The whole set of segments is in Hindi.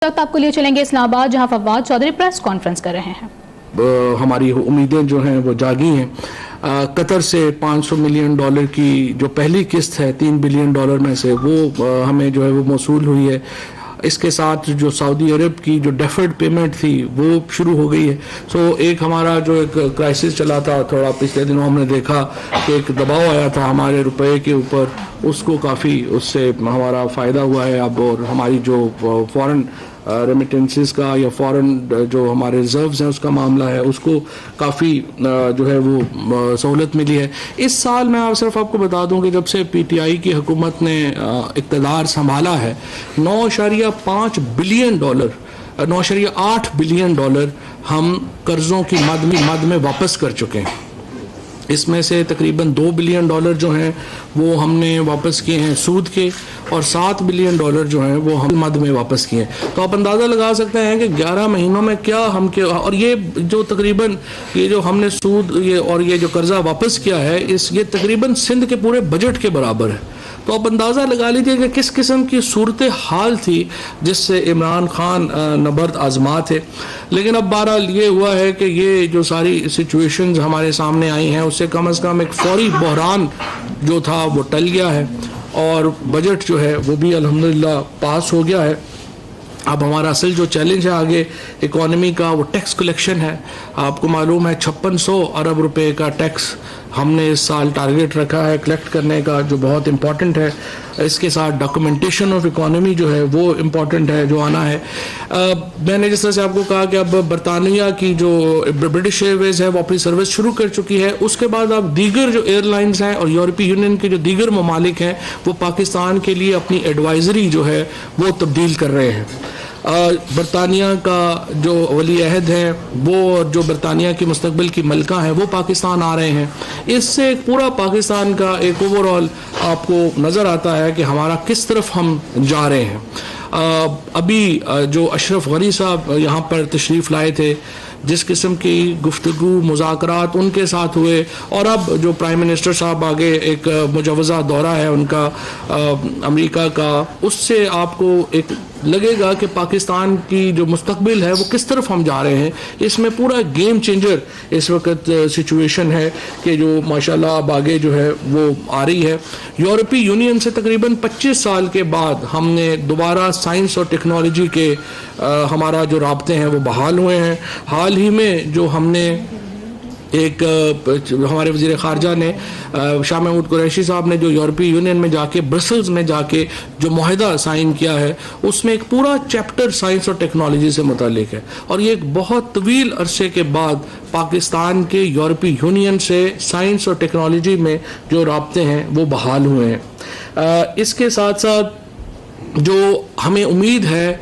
वक्त आपको लिए चलेंगे इस्लामाबाद, जहां फवाद चौधरी प्रेस कॉन्फ्रेंस कर रहे हैं। हमारी उम्मीदें जो हैं वो जागी हैं। कतर से $500 मिलियन की जो पहली किस्त है $3 बिलियन में से वो हमें जो है वो मौसूल हुई है। इसके साथ जो सऊदी अरब की जो डेफर्ड पेमेंट थी वो शुरू हो गई है। सो एक हमारा जो एक क्राइसिस चला था, थोड़ा पिछले दिनों हमने देखा कि एक दबाव आया था हमारे रुपए के ऊपर, उसको काफ़ी उससे हमारा फ़ायदा हुआ है अब। और हमारी जो फॉरेन रेमिटेंसेस का या फॉरेन जो हमारे रिजर्व्स हैं उसका मामला है, उसको काफ़ी जो है वो सहूलत मिली है। इस साल मैं सिर्फ आपको बता दूं कि जब से पीटीआई की हुकूमत ने इक़्तिदार संभाला है, $9.5 बिलियन, $9.8 बिलियन हम कर्ज़ों की मद में वापस कर चुके हैं। इसमें से तकरीबन $2 बिलियन जो हैं वो हमने वापस किए हैं सूद के, और $7 बिलियन जो हैं वो हम मद में वापस किए हैं। तो आप अंदाज़ा लगा सकते हैं कि 11 महीनों में क्या हम और ये जो तकरीबन ये जो हमने सूद ये जो कर्जा वापस किया है, ये तकरीबन सिंध के पूरे बजट के बराबर है। तो आप अंदाज़ा लगा लीजिए कि किस किस्म की सूरत हाल थी जिससे इमरान खान नबर्द आजमा थे। लेकिन अब बहरहाल ये हुआ है कि ये जो सारी सिचुएशंस हमारे सामने आई हैं उससे कम से कम एक फौरी बहरान जो था वो टल गया है, और बजट जो है वो भी अल्हम्दुलिल्लाह पास हो गया है। अब हमारा असल जो चैलेंज है आगे इकॉनमी का वो टैक्स कलेक्शन है। आपको मालूम है 5600 अरब रुपए का टैक्स हमने इस साल टारगेट रखा है कलेक्ट करने का, जो बहुत इम्पॉर्टेंट है। इसके साथ डॉक्यूमेंटेशन ऑफ इकॉनमी जो है वो इम्पॉर्टेंट है, जो आना है। मैंने जिस तरह से आपको कहा कि अब बरतानिया की जो ब्रिटिश एयरवेज है वो अपनी सर्विस शुरू कर चुकी है। उसके बाद अब दीगर जो एयरलाइंस हैं और यूरोपीय यूनियन के जो दीगर ममालिक हैं वो पाकिस्तान के लिए अपनी एडवाइजरी जो है वो तब्दील कर रहे हैं। बरतानिया का जो वली अहद है वो, जो बरतानिया की मुस्तकबिल की मलका है, वो पाकिस्तान आ रहे हैं। इससे पूरा पाकिस्तान का एक ओवरऑल आपको नज़र आता है कि हमारा किस तरफ हम जा रहे हैं। अभी जो अशरफ गनी साहब यहाँ पर तशरीफ़ लाए थे, जिस किस्म की गुफ्तगू मुज़ाकरात उनके साथ हुए, और अब जो प्राइम मिनिस्टर साहब आगे एक मुजवज़ा दौरा है उनका अमेरिका का, उससे आपको एक लगेगा कि पाकिस्तान की जो मुस्तकबिल है वो किस तरफ हम जा रहे हैं। इसमें पूरा गेम चेंजर इस वक्त सिचुएशन है कि जो माशाल्लाह अब आगे जो है वो आ रही है। यूरोपीय यूनियन से तकरीबन 25 साल के बाद हमने दोबारा साइंस और टेक्नोलॉजी के हमारा जो राब्ते हैं वो बहाल हुए हैं। हाल ही में जो हमने एक हमारे वज़ीर ख़ारजा ने शाह महमूद कुरैशी साहब ने जो यूरोपीय यूनियन में जाके ब्रसल्स में जाके जो मुआहदा साइन किया है, उसमें एक पूरा चैप्टर साइंस और टेक्नोलॉजी से मुतालिक है। और ये एक बहुत तवील अरसे के बाद पाकिस्तान के यूरोपीय यूनियन से साइंस और टेक्नोलॉजी में जो राब्ते हैं वो बहाल हुए हैं। इसके साथ साथ जो हमें उम्मीद है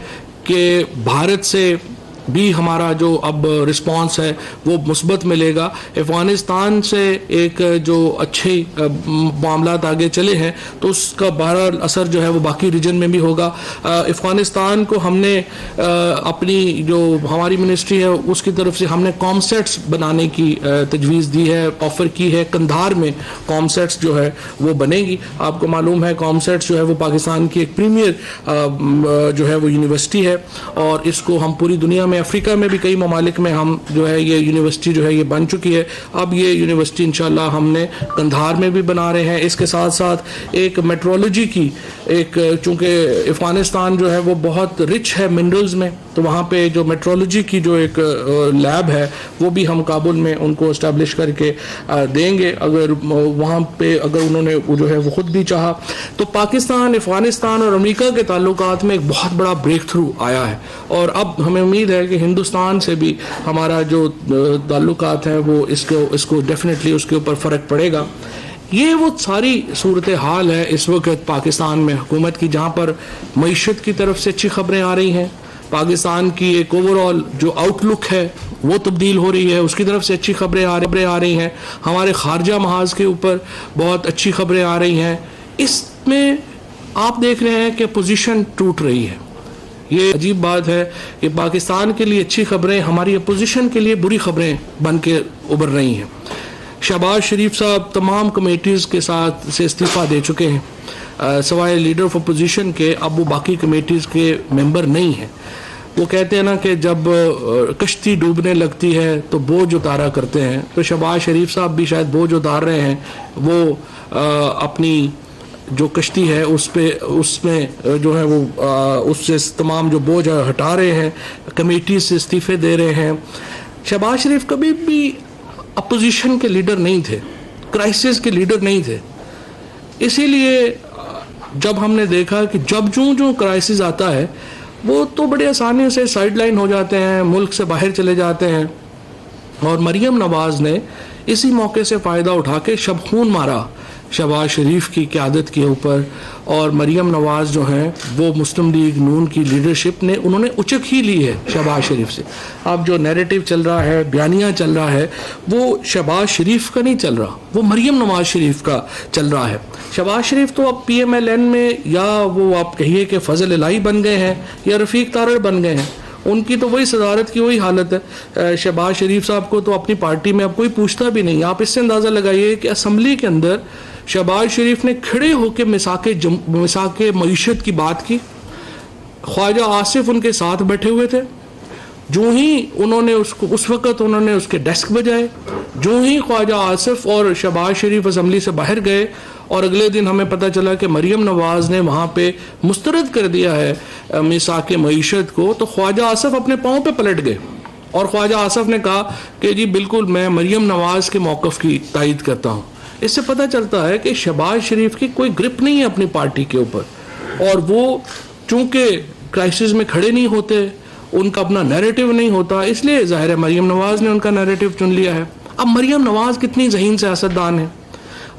कि भारत से भी हमारा जो अब रिस्पांस है वो मुस्बत मिलेगा। अफ़गानिस्तान से एक जो अच्छे मामलात आगे चले हैं तो उसका बहरहाल असर जो है वो बाकी रीजन में भी होगा। अफ़गानिस्तान को हमने अपनी जो हमारी मिनिस्ट्री है उसकी तरफ से हमने कॉमसेट्स बनाने की तजवीज़ दी है, ऑफ़र की है। कंधार में कॉमसेट्स जो है वो बनेगी। आपको मालूम है कॉमसेट्स जो है वो पाकिस्तान की एक प्रीमियर जो है वो यूनिवर्सिटी है, और इसको हम पूरी दुनिया में, अफ्रीका में भी कई ममालिक में हम जो है ये यूनिवर्सिटी जो है ये बन चुकी है। अब ये यूनिवर्सिटी इंशाल्लाह हमने कंधार में भी बना रहे हैं। इसके साथ साथ एक मेट्रोलॉजी की एक, चूँकि अफ़गानिस्तान जो है वो बहुत रिच है मिनरल्स में, तो वहाँ पे जो मेट्रोलॉजी की जो एक लैब है वो भी हम काबुल में उनको इस्टेब्लिश करके देंगे, अगर वहाँ पे अगर उन्होंने जो है वो ख़ुद भी चाहा। तो पाकिस्तान, अफ़गानिस्तान और अमेरिका के ताल्लुकात में एक बहुत बड़ा ब्रेक थ्रू आया है, और अब हमें उम्मीद है कि हिंदुस्तान से भी हमारा जो ताल्लुकात हैं वो इसको डेफिनेटली उसके ऊपर फ़र्क पड़ेगा। ये वो सारी सूरत हाल है इस वक्त पाकिस्तान में हुकूमत की, जहाँ पर मईशत की तरफ से अच्छी खबरें आ रही हैं। पाकिस्तान की एक ओवरऑल जो आउटलुक है वो तब्दील हो रही है, उसकी तरफ से अच्छी खबरें आ रही हैं। हमारे खारजा महाज के ऊपर बहुत अच्छी खबरें आ रही हैं। इसमें आप देख रहे हैं कि पोजीशन टूट रही है। ये अजीब बात है कि पाकिस्तान के लिए अच्छी खबरें हमारी अपोजिशन के लिए बुरी खबरें बन के उभर रही हैं। शहबाज शरीफ साहब तमाम कमेटीज़ के साथ से इस्तीफ़ा दे चुके हैं। सवाए लीडर ऑफ अपोजिशन के अब वो बाकी कमेटीज़ के मेंबर नहीं हैं। वो कहते हैं ना कि जब कश्ती डूबने लगती है तो बोझ उतारा करते हैं, तो शहबाज शरीफ साहब भी शायद बोझ उतार रहे हैं। वो अपनी जो कश्ती है उसमें जो है वो उससे तमाम जो बोझ हटा रहे हैं, कमेटी से इस्तीफे दे रहे हैं। शहबाज शरीफ कभी भी अपोजिशन के लीडर नहीं थे, क्राइसिस के लीडर नहीं थे। इसीलिए जब हमने देखा कि जब जो क्राइसिस आता है वो तो बड़े आसानी से साइडलाइन हो जाते हैं, मुल्क से बाहर चले जाते हैं। और मरियम नवाज़ ने इसी मौके से फ़ायदा उठा के शबखून मारा शहबाज शरीफ की क़यादत के ऊपर। और मरियम नवाज़ जो हैं वो मुस्लिम लीग नून की लीडरशिप ने उन्होंने उचक ही ली है शहबाज शरीफ से। अब जो नैरेटिव चल रहा है, बयानिया चल रहा है, वो शहबाज शरीफ का नहीं चल रहा, वो मरियम नवाज़ शरीफ का चल रहा है। शहबाज शरीफ तो अब PMLN में या वो आप कहिए कि फजल इलाही बन गए हैं या रफ़ीक तारड़ बन गए हैं, उनकी तो वही सदारत की वही हालत है। शहबाज शरीफ साहब को तो अपनी पार्टी में अब कोई पूछता भी नहीं। आप इससे अंदाज़ा लगाइए कि असम्बली के अंदर शहबाज शरीफ ने खड़े होकर मिसाके मईशत की बात की, ख्वाजा आसिफ उनके साथ बैठे हुए थे। जो ही उन्होंने उस वक़्त उन्होंने उसके डेस्क बजाए, जो ही ख्वाजा आसिफ और शहबाज शरीफ असम्बली से बाहर गए और अगले दिन हमें पता चला कि मरियम नवाज़ ने वहाँ पे मुस्तरद कर दिया है मिसाके मईशत को, तो ख्वाजा आसिफ अपने पाँव पे पलट गए और ख्वाजा आसिफ ने कहा कि जी बिल्कुल मैं मरियम नवाज़ के मौक़िफ़ की तायीद करता हूँ। इससे पता चलता है कि शहबाज शरीफ की कोई ग्रिप नहीं है अपनी पार्टी के ऊपर, और वो चूँकि क्राइसिस में खड़े नहीं होते, उनका अपना नैरेटिव नहीं होता, इसलिए ज़ाहिर है मरियम नवाज़ ने उनका नैरेटिव चुन लिया है। अब मरियम नवाज़ कितनी ज़हीन सियासतदान है।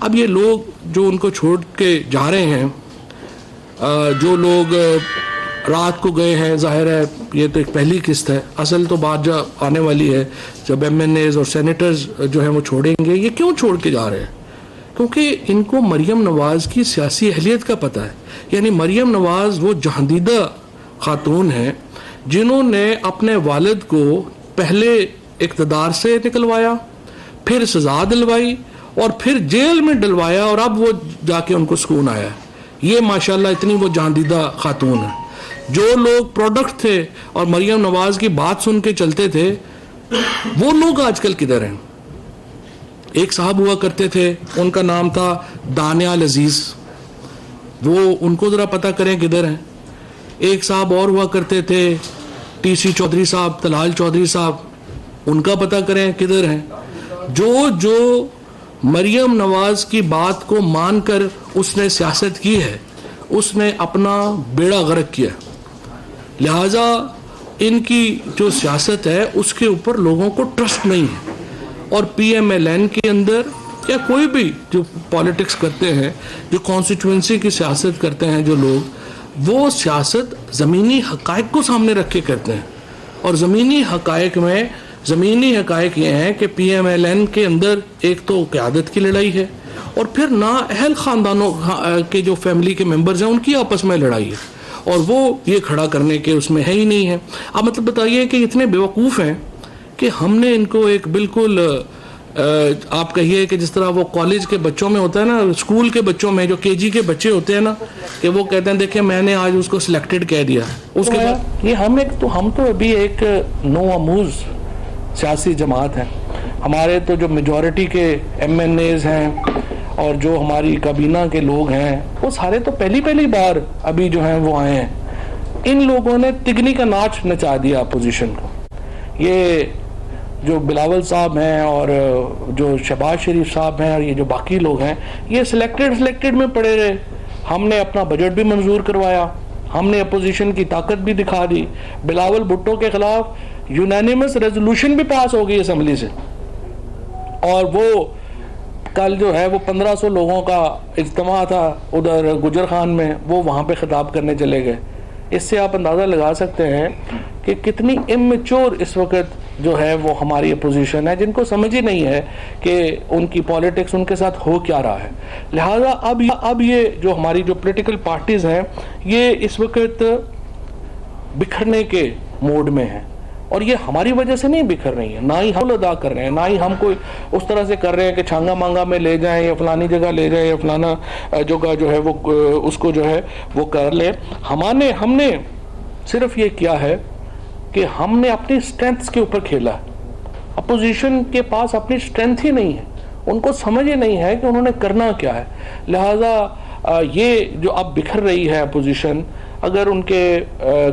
अब ये लोग जो उनको छोड़ के जा रहे हैं, जो लोग रात को गए हैं, ज़ाहिर है ये तो एक पहली किस्त है, असल तो बात जो आने वाली है जब MNAs और सेनेटर्स जो हैं वो छोड़ेंगे। ये क्यों छोड़ के जा रहे हैं? क्योंकि इनको मरियम नवाज़ की सियासी अहलियत का पता है। यानी मरियम नवाज़ वो जहांदीदा खातून हैं जिन्होंने अपने वालिद को पहले इक़्तिदार से निकलवाया, फिर सज़ा दिलवाई और फिर जेल में डलवाया, और अब वो जाके उनको सुकून आया। ये माशाल्लाह इतनी वो जहांदीदा खातून है। जो लोग प्रोडक्ट थे और मरियम नवाज़ की बात सुन के चलते थे, वो लोग आजकल किधर हैं? एक साहब हुआ करते थे, उनका नाम था दानियाल अजीज़, वो उनको ज़रा पता करें किधर हैं। एक साहब और हुआ करते थे TC चौधरी साहब, तलाल चौधरी साहब, उनका पता करें किधर हैं। जो मरियम नवाज़ की बात को मानकर उसने सियासत की है, उसने अपना बेड़ा गर्क किया। लिहाजा इनकी जो सियासत है उसके ऊपर लोगों को ट्रस्ट नहीं है। और PMLN के अंदर या कोई भी जो पॉलिटिक्स करते हैं, जो कॉन्स्टिट्यूंसी की सियासत करते हैं जो लोग, वो सियासत ज़मीनी हक़ाइक़ को सामने रख के करते हैं। और ज़मीनी हक़ाइक़ ये हैं कि PMLN के अंदर एक तो क़यादत की लड़ाई है, और फिर ना अहल ख़ानदानों के जो फैमिली के मेंबर्स हैं उनकी आपस में लड़ाई है, और वो ये खड़ा करने के उसमें है ही नहीं है। अब मतलब बताइए कि इतने बेवकूफ़ हैं कि हमने इनको एक बिल्कुल आप कहिए कि जिस तरह वो कॉलेज के बच्चों में होता है ना, स्कूल के बच्चों में जो KG के बच्चे होते हैं ना, कि वो कहते हैं देखिए मैंने आज उसको सिलेक्टेड कह दिया, उसके बाद ये हम तो अभी एक नोआमूज़ सियासी जमात है। हमारे तो जो मेजॉरिटी के MNAs हैं और जो हमारी काबीना के लोग हैं, वो सारे तो पहली बार अभी जो हैं वो आए हैं। इन लोगों ने तिगनी का नाच नचा दिया अपोजिशन को। ये जो बिलावल साहब हैं और जो शहबाज शरीफ साहब हैं और ये जो बाकी लोग हैं, ये सिलेक्टेड में पड़े रहे। हमने अपना बजट भी मंजूर करवाया, हमने अपोजिशन की ताकत भी दिखा दी, बिलावल भुट्टो के खिलाफ यूनानिमस रेजोल्यूशन भी पास हो गई असम्बली से, और वो कल जो है वो 1500 लोगों का इज्तिमा था उधर गुजर खान में, वो वहाँ पे खिताब करने चले गए। इससे आप अंदाज़ा लगा सकते हैं कि कितनी इमेच्योर इस वक्त जो है वो हमारी अपोजिशन है, जिनको समझ ही नहीं है कि उनकी पॉलिटिक्स उनके साथ हो क्या रहा है। लिहाजा अब ये जो हमारी जो पॉलिटिकल पार्टीज़ हैं, ये इस वक्त बिखरने के मोड में हैं, और ये हमारी वजह से नहीं बिखर रही है, ना ही हम अदा कर रहे हैं, ना ही हम कोई उस तरह से कर रहे हैं कि छांगा मांगा में ले जाएं या फलानी जगह ले जाएं या फलाना जगह जो है वो उसको जो है वो कर ले। हमने सिर्फ ये किया है कि हमने अपनी स्ट्रेंथ्स के ऊपर खेला है। अपोजिशन के पास अपनी स्ट्रेंथ ही नहीं है, उनको समझ ही नहीं है कि उन्होंने करना क्या है। लिहाजा ये जो अब बिखर रही है अपोजिशन, अगर उनके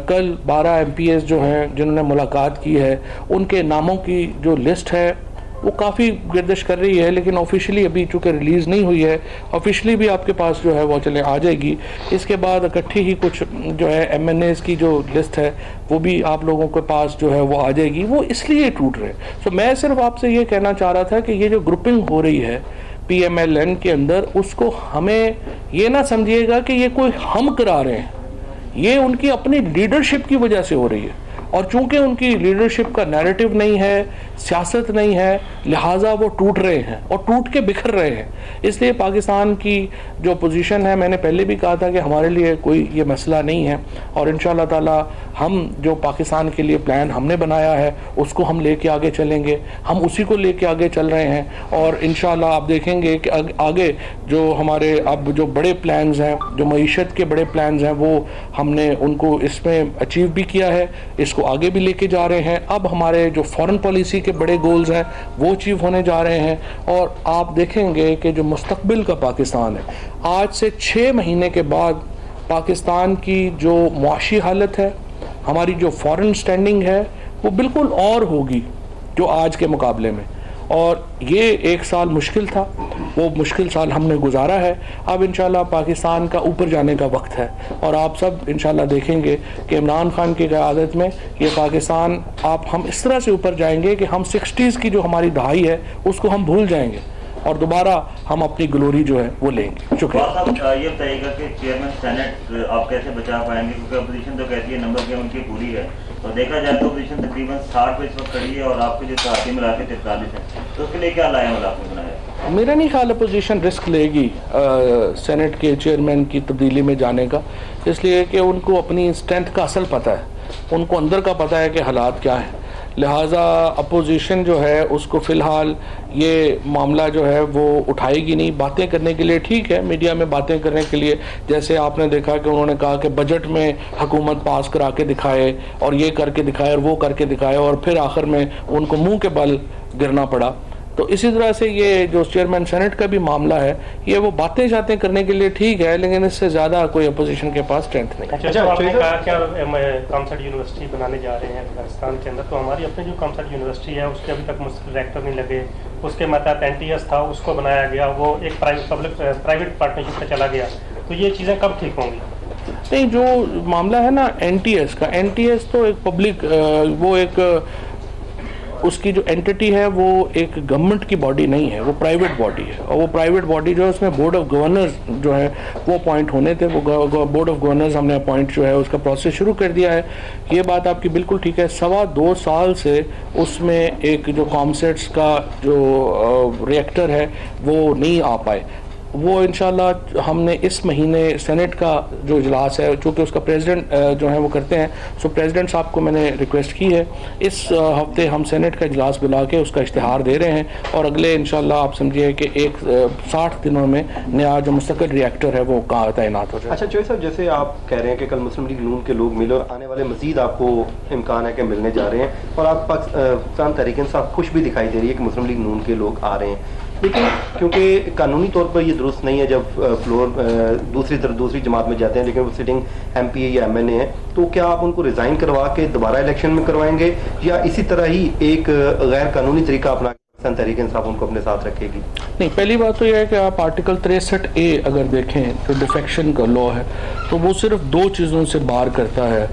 कल 12 MPs जो हैं जिन्होंने मुलाकात की है, उनके नामों की जो लिस्ट है वो काफ़ी गर्दिश कर रही है, लेकिन ऑफिशियली अभी चूँकि रिलीज़ नहीं हुई है, ऑफिशियली भी आपके पास जो है वो चले आ जाएगी। इसके बाद इकट्ठी ही कुछ जो है MNAs की जो लिस्ट है वो भी आप लोगों के पास जो है वो आ जाएगी। वो इसलिए टूट रहे। तो मैं सिर्फ आपसे ये कहना चाह रहा था कि ये जो ग्रुपिंग हो रही है PMLN के अंदर, उसको हमें ये ना समझिएगा कि ये कोई हम करा रहे हैं, ये उनकी अपनी लीडरशिप की वजह से हो रही है। और चूंकि उनकी लीडरशिप का नैरेटिव नहीं है, सियासत नहीं है, लिहाजा वो टूट रहे हैं और टूट के बिखर रहे हैं। इसलिए पाकिस्तान की जो पोजीशन है, मैंने पहले भी कहा था कि हमारे लिए कोई ये मसला नहीं है, और इंशाअल्लाह ताला हम जो पाकिस्तान के लिए प्लान हमने बनाया है उसको हम लेके आगे चलेंगे। हम उसी को लेके आगे चल रहे हैं, और इंशाअल्लाह आप देखेंगे कि आगे जो हमारे अब जो बड़े प्लान्स हैं, जो मईशत के बड़े प्लान्स हैं, वो हमने उनको इसमें अचीव भी किया है, इसको आगे भी लेके जा रहे हैं। अब हमारे जो फॉरेन पॉलिसी के बड़े गोल्स हैं वो अचीव होने जा रहे हैं, और आप देखेंगे कि जो मुस्तकबिल का पाकिस्तान है, आज से 6 महीने के बाद पाकिस्तान की जो मुआशी हालत है, हमारी जो फॉरेन स्टैंडिंग है, वो बिल्कुल और होगी जो आज के मुकाबले में। और ये एक साल मुश्किल था, वो मुश्किल साल हमने गुजारा है। अब इंशाल्लाह पाकिस्तान का ऊपर जाने का वक्त है, और आप सब इंशाल्लाह देखेंगे कि इमरान खान की क़यादत में ये पाकिस्तान हम इस तरह से ऊपर जाएंगे कि हम 60s की जो हमारी दहाई है उसको हम भूल जाएंगे, और दोबारा हम अपनी ग्लोरी जो है वो लेंगे। शुक्रिया। आप ये बताइएगा कि चेयरमैन सेनेट आप कैसे बचा पाएंगे, क्योंकि अपोजिशन तो कहती है नंबर गेम उनकी पूरी है, तो देखा जाए तो अपोजिशन तकरीबन 60 पे इस वक्त खड़ी है, और आपके जो साथी मिला के 43 है, तो उसके लिए क्या लाए आपने बनाया? मेरा नहीं ख्याल अपोजिशन रिस्क लेगी सेनेट के चेयरमैन की तब्दीली में जाने का, इसलिए कि उनको अपनी स्ट्रेंथ का असल पता है, उनको अंदर का पता है कि हालात क्या है। लिहाजा अपोजिशन जो है उसको फ़िलहाल ये मामला जो है वो उठाएगी नहीं। बातें करने के लिए ठीक है, मीडिया में बातें करने के लिए, जैसे आपने देखा कि उन्होंने कहा कि बजट में हुकूमत पास करा के दिखाए, और ये करके दिखाए और वो करके दिखाए, और फिर आखिर में उनको मुंह के बल गिरना पड़ा। तो इसी तरह से ये जो चेयरमैन सेनेट का भी मामला है, ये वो बातें शातें करने के लिए ठीक है, लेकिन इससे ज़्यादा कोई अपोजिशन के पास स्ट्रेंथ नहीं। अच्छा, आपने कहा क्या कामसट यूनिवर्सिटी बनाने जा रहे हैं अफगानिस्तान के अंदर, तो हमारी अपनी जो कामसट यूनिवर्सिटी है उसके अभी तक मुस्तकिल रेक्टर नहीं लगे, उसके मतलब NTS था उसको बनाया गया, वो एक प्राइवेट पार्टनरशिप में चला गया, तो ये चीज़ें कब ठीक होंगी? नहीं, जो मामला है ना NTS का, NTS तो एक पब्लिक वो एक उसकी जो एंटिटी है वो एक गवर्नमेंट की बॉडी नहीं है, वो प्राइवेट बॉडी है, और वो प्राइवेट बॉडी जो है उसमें बोर्ड ऑफ गवर्नर्स जो है वो अपॉइंट होने थे। वो बोर्ड ऑफ गवर्नर्स हमने अपॉइंट जो है उसका प्रोसेस शुरू कर दिया है। ये बात आपकी बिल्कुल ठीक है। 2.25 साल से उसमें एक जो कॉमसेट्स का जो रिएक्टर है वो नहीं आ पाए। वो इंशाल्लाह हमने इस महीने सेनेट का जो इजलास है, चूँकि उसका प्रेसिडेंट जो है वो करते हैं, सो प्रेसिडेंट साहब को मैंने रिक्वेस्ट की है, इस हफ्ते हम सेनेट का इजलास बुला के उसका इश्तिहार दे रहे हैं, और अगले इंशाल्लाह आप समझिए कि 60 दिनों में नया जो मुस्तकिल रिएक्टर है वो कहाँ तैनात हो जाए। अच्छा चौधरी साहब, जैसे आप कह रहे हैं कि कल मुस्लिम लीग नून के लोग मिले, और आने वाले मजीद आपको इम्कान है कि मिलने जा रहे हैं, और आप पाकिस्तान तहरीक इंसाफ खुश भी दिखाई दे रही है कि मुस्लिम लीग नून के लोग आ रहे हैं, लेकिन क्योंकि कानूनी तौर पर ये दुरुस्त नहीं है जब फ्लोर दूसरी जमात में जाते हैं, लेकिन वो सिटिंग MP या MNA है, तो क्या आप उनको रिजाइन करवा के दोबारा इलेक्शन में करवाएंगे, या इसी तरह ही एक गैर कानूनी तरीका अपना तहरीक इंसाफ उनको अपने साथ रखेगी? नहीं, पहली बात तो यह है कि आप आर्टिकल 63A अगर देखें जो डिफेक्शन का लॉ है, तो वो सिर्फ 2 चीज़ों से बार करता है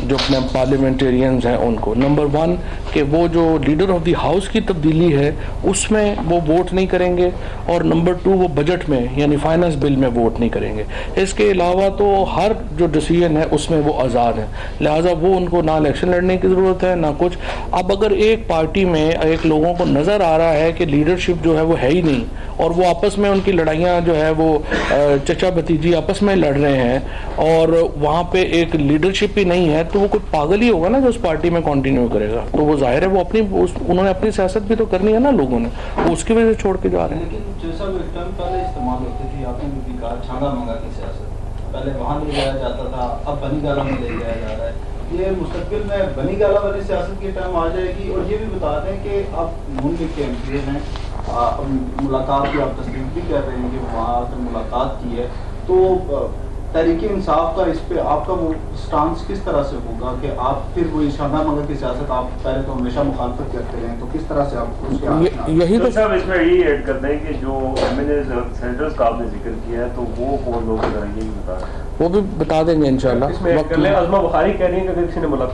जो अपने पार्लियामेंटेरियंस हैं उनको। नंबर 1 कि वो जो लीडर ऑफ द हाउस की तब्दीली है उसमें वो वोट नहीं करेंगे, और नंबर 2 वो बजट में यानी फाइनेंस बिल में वोट नहीं करेंगे। इसके अलावा तो हर जो डिसीजन है उसमें वो आज़ाद है, लिहाजा वो उनको ना इलेक्शन लड़ने की ज़रूरत है ना कुछ। अब अगर एक पार्टी में एक लोगों को नज़र आ रहा है कि लीडरशिप जो है वो है ही नहीं, और वो आपस में उनकी लड़ाइयाँ जो है वो चचा भतीजी आपस में लड़ रहे हैं, और वहाँ पे एक लीडरशिप ही नहीं है, तो वो कोई पागल ही होगा ना जो उस पार्टी में कंटिन्यू करेगा। तो वो जाहिर है वो उन्होंने अपनी सियासत भी तो करनी है ना लोगों ने, वो उसकी वजह से छोड़ के जा रहे हैं। लेकिन जैसा वो टर्म पहले इस्तेमाल होती थी, आपने भी कहा छांगा मंगा की सियासत, पहले वहाँ ले जाया जाता था, अब बनीगाला में ले जाया जा रहा है, ये मुस्तकिल में बनी गाला वाली सियासत की टाइम आ जाएगी? और ये भी बता दें कि आप नून लीग के एमपी हैं, मुलाकात की आप तस्दीक भी कर रहे हैं कि वहाँ आकर मुलाकात की है, तो तहरीक इंसाफ का इस पे आपका वो स्टांस किस तरह से होगा कि आप फिर वो शाना मगर की सियासत आप पहले तो हमेशा मुखालफत करते रहे, तो किस तरह से आप उसके यही तो साहब इसमें यही ऐड करते हैं कि जो एमएनए सेनेटर्स का आपने जिक्र किया है तो वो कौन लोग हैं, ये भी बता रहे हैं, वो भी बता देंगे इंशाल्लाह। इसमें कर ले। अज़मा बुखारी कह रही है कि अगर किसी ने मुलाकात